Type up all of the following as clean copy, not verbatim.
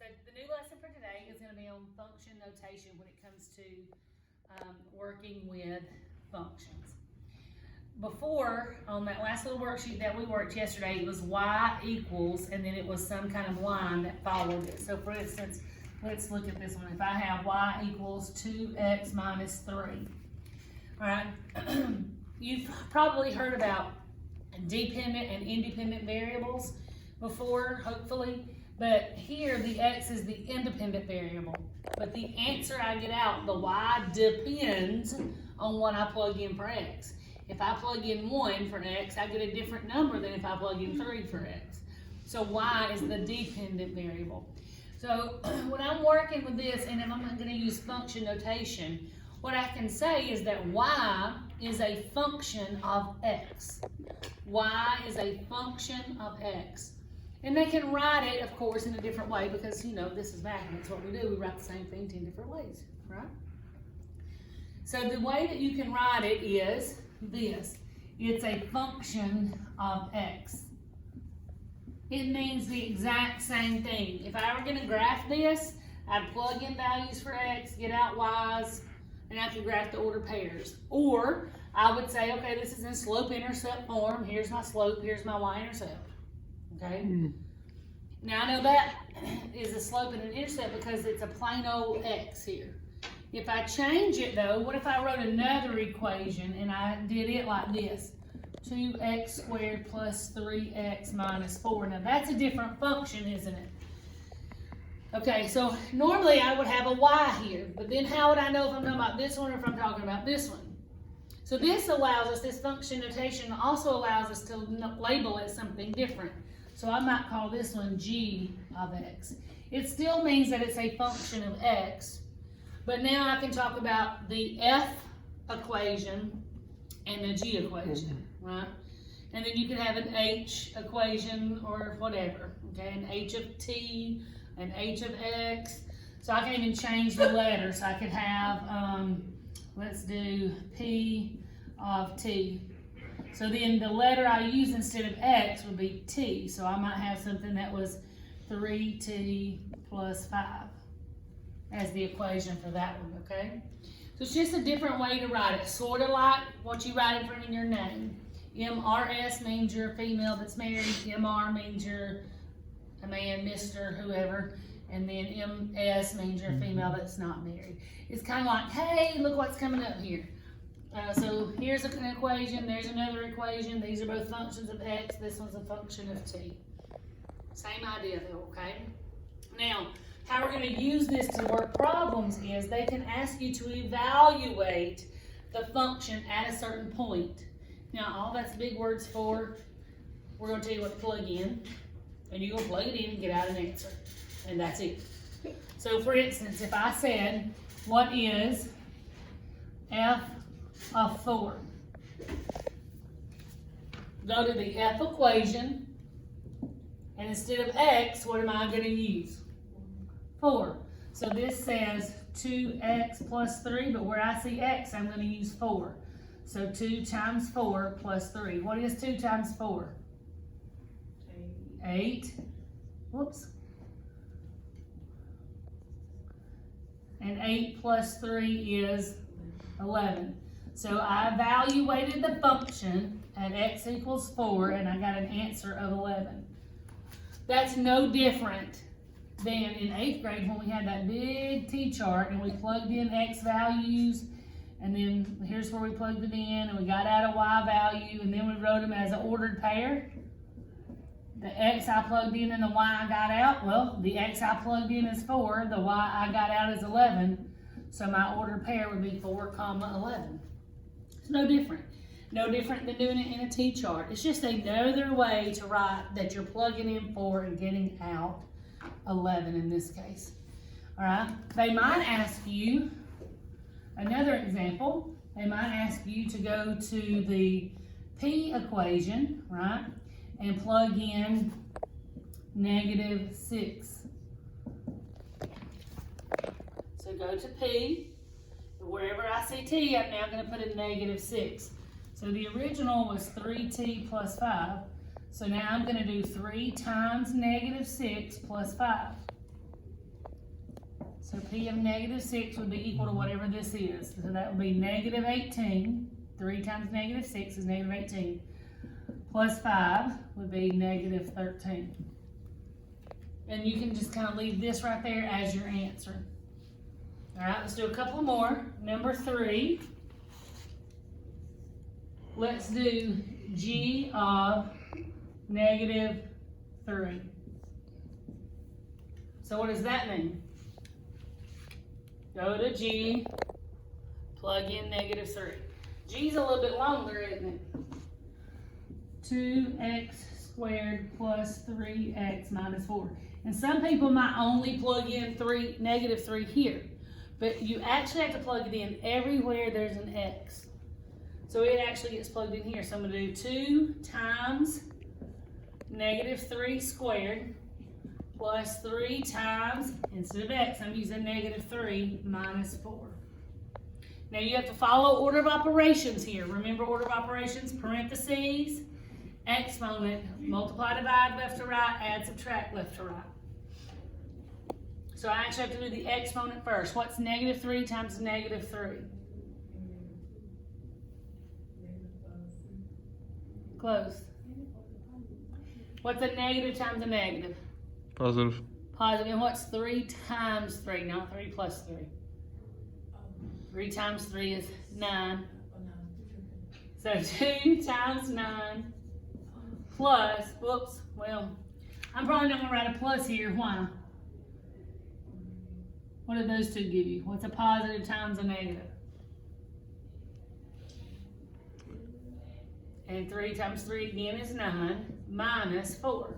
So the new lesson for today is going to be on function notation when it comes to working with functions. Before, on that last little worksheet that we worked yesterday, it was y equals, and then it was some kind of line that followed it. So for instance, let's look at this one. If I have y equals 2x minus 3. All right, you've probably heard about dependent and independent variables before, hopefully. But here, the x is the independent variable. But the answer I get out, the y, depends on what I plug in for x. If I plug in 1 for x, I get a different number than if I plug in 3 for x. So y is the dependent variable. So when I'm working with this, and if I'm not going to use function notation, what I can say is that y is a function of x. Y is a function of x. And they can write it, of course, in a different way because, you know, this is math and that's what we do. We write the same thing 10 different ways, right? So the way that you can write it is this. It's a function of x. It means the exact same thing. If I were going to graph this, I'd plug in values for x, get out y's, and I could graph the ordered pairs. Or I would say, okay, this is in slope-intercept form. Here's my slope, here's my y-intercept. Okay? Now I know that is a slope and an intercept because it's a plain old x here. If I change it though, what if I wrote another equation and I did it like this? 2x squared plus 3x minus 4. Now that's a different function, isn't it? Okay, so normally I would have a y here, but then how would I know if I'm talking about this one or if I'm talking about this one? So this allows us, this function notation also allows us to label it something different. So I might call this one g of x. It still means that it's a function of x, but now I can talk about the f equation and the g equation, right? And then you can have an h equation or whatever, okay? An h of t, an h of x. So I can even change the letters. I could have, let's do p of t. So then the letter I use instead of x would be t. So I might have something that was 3t plus 5 as the equation for that one, okay? So it's just a different way to write it, sort of like what you write in front of your name. MRS means you're a female that's married. MR means you're a man, Mr., whoever. And then MS means you're a female that's not married. It's kind of like, hey, look what's coming up here. So here's an equation, there's another equation. These are both functions of x. This one's a function of t. Same idea though, okay? Now, how we're going to use this to work problems is they can ask you to evaluate the function at a certain point. Now, all that's big words for, we're going to tell you what to plug in, and you're going to plug it in and get out an answer, and that's it. So, for instance, if I said, what is f of 4? Go to the f equation, and instead of x, what am I going to use? 4. So this says 2x plus 3, but where I see x, I'm going to use 4. So 2 times 4 plus 3. What is 2 times 4? 8. Whoops. And 8 plus 3 is 11. So I evaluated the function at x equals 4, and I got an answer of 11. That's no different than in 8th grade when we had that big t-chart and we plugged in x values, and then here's where we plugged it in, and we got out a y value, and then we wrote them as an ordered pair. The x I plugged in and the y I got out, well, the x I plugged in is 4, the y I got out is 11, so my ordered pair would be 4, 11. It's no different. No different than doing it in a t-chart. It's just another way to write that you're plugging in 4 and getting out 11 in this case. All right. They might ask you, another example, they might ask you to go to the p equation, right, and plug in -6. So go to p. Wherever I see t, I'm now going to put a -6. So the original was 3t plus 5. So now I'm going to do 3 times -6 plus 5. So P of negative 6 would be equal to whatever this is. So that would be negative 18. 3 times negative 6 is negative 18. Plus 5 would be negative 13. And you can just kind of leave this right there as your answer. All right, let's do a couple more. Number 3. Let's do G of negative 3. So what does that mean? Go to G, plug in negative 3. G's a little bit longer, isn't it? 2x squared plus 3x minus 4. And some people might only plug in negative 3 here. But you actually have to plug it in everywhere there's an x. So it actually gets plugged in here. So I'm going to do 2 times negative 3 squared plus 3 times, instead of x, I'm using negative 3 minus 4. Now you have to follow order of operations here. Remember order of operations, parentheses, exponent, multiply, divide, left to right, add, subtract, left to right. So I actually have to do the exponent first. What's negative 3 times negative 3? Close. What's a negative times a negative? Positive. Positive. And what's 3 times 3? Not 3 plus 3. 3 times 3 is 9. So 2 times 9 plus, whoops, well, I'm probably not going to write a plus here. Why? What do those two give you? What's a positive times a negative? And 3 times 3 again is 9 minus 4.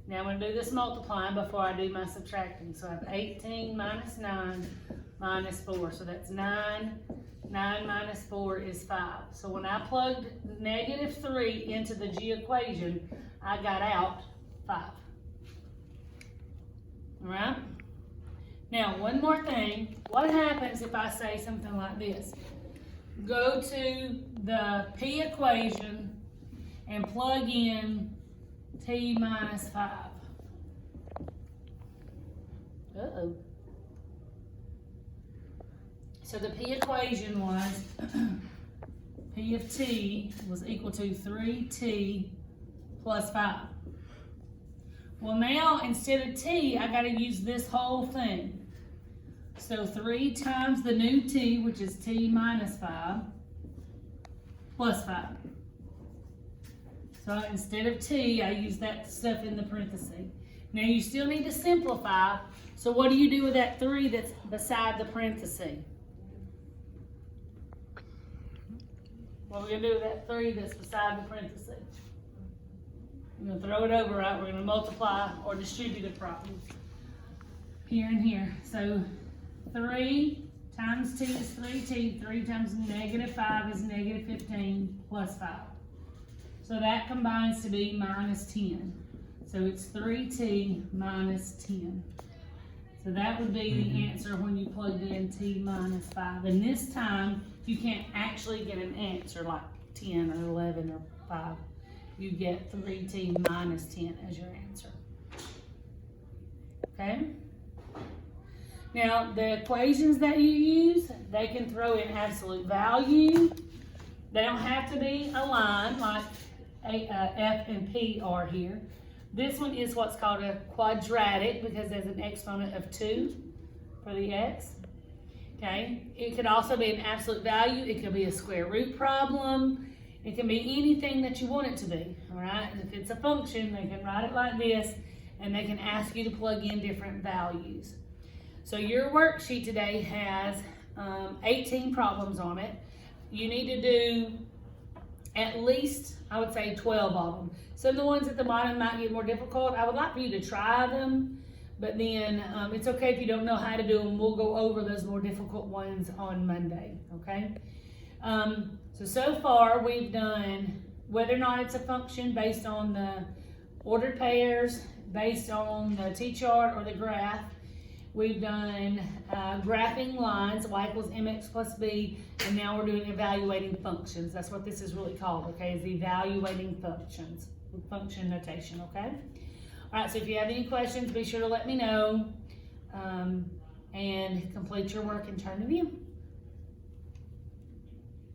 Now I'm going to do this multiplying before I do my subtracting. So I have 18 minus 9 minus 4. So that's 9. 9 minus 4 is 5. So when I plugged negative 3 into the G equation, I got out 5. All right? Now, one more thing. What happens if I say something like this? Go to the P equation and plug in T minus 5. Uh-oh. So the P equation was P of T was equal to 3T plus 5. Well, now instead of T, I got to use this whole thing. So 3 times the new T, which is T minus 5, plus 5. So instead of T, I use that stuff in the parentheses. Now you still need to simplify. So what do you do with that 3 that's beside the parentheses? What are we going to do with that 3 that's beside the parentheses? We're going to throw it over, right? We're going to multiply or distribute it properly. Here and here. So 3 times T is 3T. 3 times negative 5 is negative 15 plus 5. So that combines to be minus 10. So it's 3T minus 10. So that would be the answer when you plugged in T minus 5. And this time, you can't actually get an answer like 10 or 11 or 5. You get 3T minus 10 as your answer. Okay? Now, the equations that you use, they can throw in absolute value. They don't have to be aligned like F and P are here. This one is what's called a quadratic because there's an exponent of 2 for the x. Okay? It could also be an absolute value. It could be a square root problem. It can be anything that you want it to be. All right? And if it's a function, they can write it like this, and they can ask you to plug in different values. So your worksheet today has 18 problems on it. You need to do at least, I would say, 12 of them. Some of the ones at the bottom might get more difficult. I would like for you to try them, but then it's okay if you don't know how to do them. We'll go over those more difficult ones on Monday, okay? So far we've done whether or not it's a function based on the ordered pairs, based on the t-chart or the graph. We've done graphing lines, y equals mx plus b, and now we're doing evaluating functions. That's what this is really called, okay, is evaluating functions, function notation, okay? All right, so if you have any questions, be sure to let me know. and complete your work and turn it in.